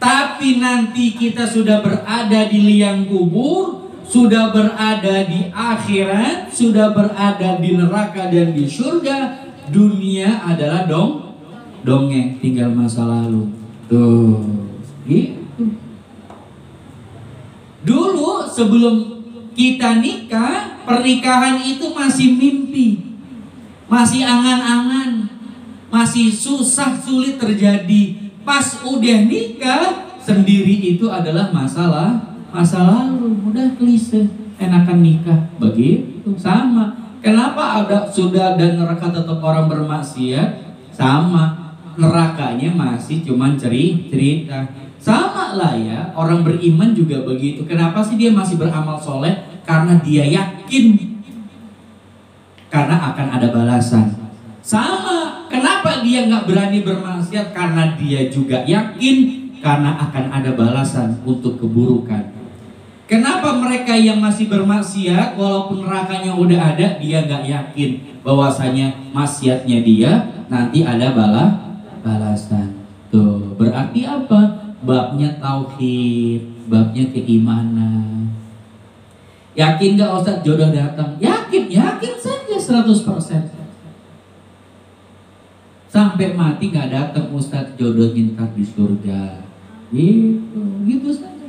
Tapi nanti kita sudah berada di liang kubur, sudah berada di akhirat, sudah berada di neraka dan di surga. Dunia adalah dongeng, tinggal masa lalu. Tuh, gitu. Dulu sebelum kita nikah, pernikahan itu masih mimpi, masih angan-angan, masih susah sulit terjadi. Pas udah nikah, sendiri itu adalah masa lalu. Udah klise, enakan nikah, begitu. Sama. Kenapa sudah ada neraka tetap orang bermaksiat? Sama. Nerakanya masih cuman cerita. Sama lah ya, orang beriman juga begitu. Kenapa sih dia masih beramal soleh? Karena dia yakin karena akan ada balasan. Sama, kenapa dia nggak berani bermaksiat? Karena dia juga yakin karena akan ada balasan untuk keburukan. Kenapa mereka yang masih bermaksiat walaupun nerakanya udah ada, dia nggak yakin bahwasanya maksiatnya dia nanti ada balasan. Tuh, berarti apa? Babnya tauhid, babnya keimanan. Yakin gak Ustadz jodoh datang? Yakin saja 100%. Sampai mati gak datang Ustadz jodoh ntar di surga. Gitu saja.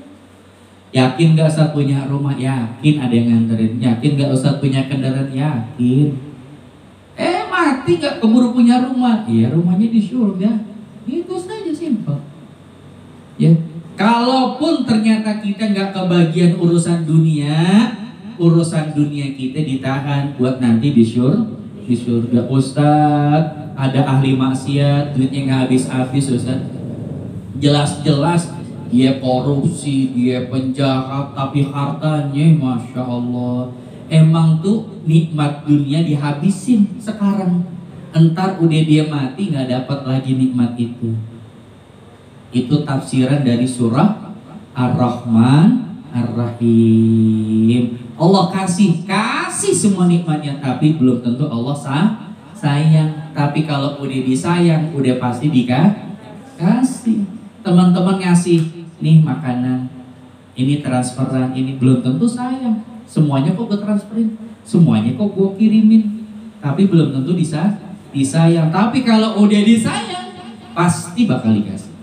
Yakin gak Ustaz punya rumah? Yakin. Ada yang nganterin? Yakin gak Ustaz punya kendaraan? Yakin. Mati gak keburu punya rumah? Iya, rumahnya di surga. Gitu saja, simpel. Ya, kalaupun ternyata kita gak kebagian urusan dunia kita ditahan buat nanti di surga. Ustaz, ada ahli maksiat, duitnya gak habis-habis Ustaz. Jelas-jelas dia korupsi, dia penjahat, tapi hartanya Masya Allah. Emang tuh nikmat dunia dihabisin sekarang. Entar udah dia mati gak dapat lagi nikmat itu. Itu tafsiran dari surah Ar-Rahman Ar-Rahim. Allah kasih semua nikmatnya, tapi belum tentu Allah sayang. Tapi kalau udah disayang, udah pasti dikasih. Teman-teman ngasih, nih makanan, ini transferan, ini belum tentu sayang. Semuanya kok gue transferin, semuanya kok gue kirimin, tapi belum tentu disayang. Tapi kalau udah disayang, pasti bakal dikasih.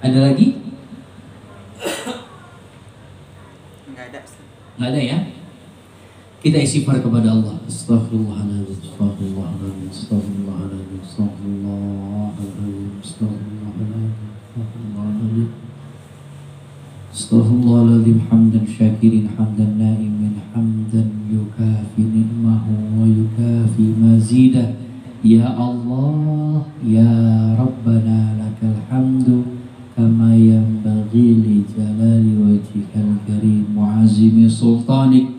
Ada lagi? Nggak ada ya? Kita istighfar kepada Allah. Astaghfirullahaladzim, astaghfirullahaladzim, astaghfirullahaladzim, astaghfirullahaladzim, astaghfirullahaladzim, astaghfirullahaladzim. Hamdan syakirin, hamdan naimin, hamdan yukafi ni'mahu wa yukafi mazidah. Ya Allah, ya Rabbana lakal hamdu kama yanbaghi li jalali wajhikal karim wa azimi sultanik.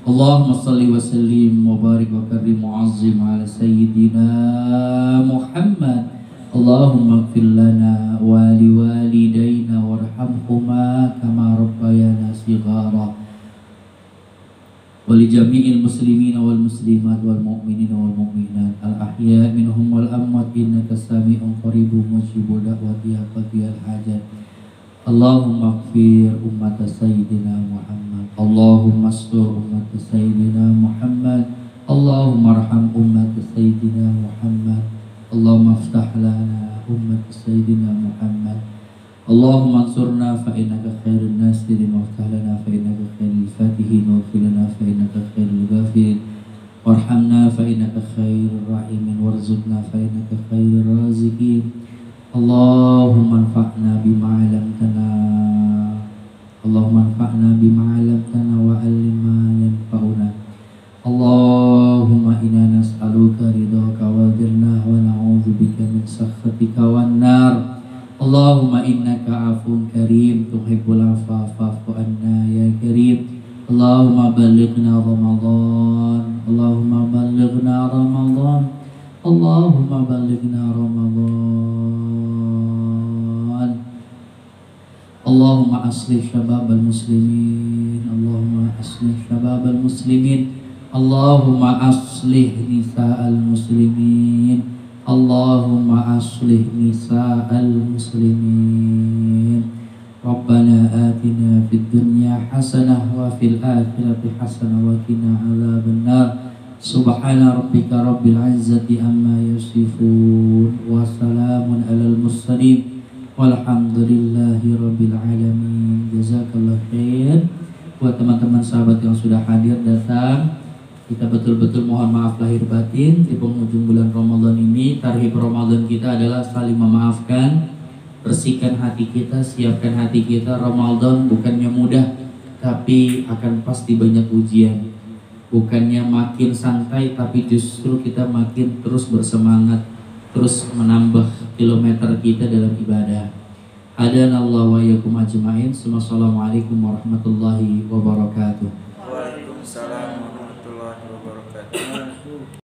Allahumma salli wa sallim wa barik wa karim mu'azzim ala sayyidina Muhammad. Allahumma ighfir lana wa liwalidayna warhamhuma kama rabbayana shighara. Wa li jami'il muslimina wal muslimat wal mu'minina wal mu'minat al ahya minhum wal amwat innaka sami'un qaribun mujibud da'wati ya qadiyal hajat. Allahumma ighfir ummat sayyidina Muhammad. Allahumma astur ummat sayyidina Muhammad. Allahumma arham ummat sayyidina Muhammad. Allahumma aftah lana ummat sayyidina Muhammad. Allahumma ansurna fa innaka khairun nasirin wa aftah lana fa innaka khairul fatihin wa ighfir lana fa innaka khairul ghafirin warhamna fa innaka khairur rahimin warzuqna fa innaka khairur raziqin. Allahumma anfa'na bima 'allamtana. Allahumma anfa'na bima 'allamtana wa 'allimna yanfa'una. Allahumma inna nas'aluka ridhaka wal jannah wa na'udzubika min sakhatika wan nar. Allahumma innaka afun karim tuhibbul afwa fa'fu anna ya karim. Allahumma ballighna Ramadan. Allahumma ballighna Ramadan. Allahumma ballighna Ramadan. Allahumma aslih syababal muslimin. Allahumma aslih syababal muslimin. Allahumma aslih nisa'al muslimin. Allahumma aslih nisa'al muslimin. Rabbana atina fid dunya hasanah wa fil akhirati hasanah wa qina adzabannar. Subhana rabbika rabbil izzati amma yasifun wa salamun alal mursalin walhamdulillahi rabbil alamin. Jazakallahu khair. Buat teman-teman sahabat yang sudah hadir datang, kita betul-betul mohon maaf lahir batin di penghujung bulan Ramadan ini. Tarhib Ramadan kita adalah saling memaafkan, bersihkan hati kita, siapkan hati kita. Ramadan bukannya mudah, tapi akan pasti banyak ujian. Bukannya makin santai, tapi justru kita makin terus bersemangat, terus menambah kilometer kita dalam ibadah. Hadanallahu wa iyyakum ajma'in. Assalamualaikum warahmatullahi wabarakatuh.
Waalaikumsalam.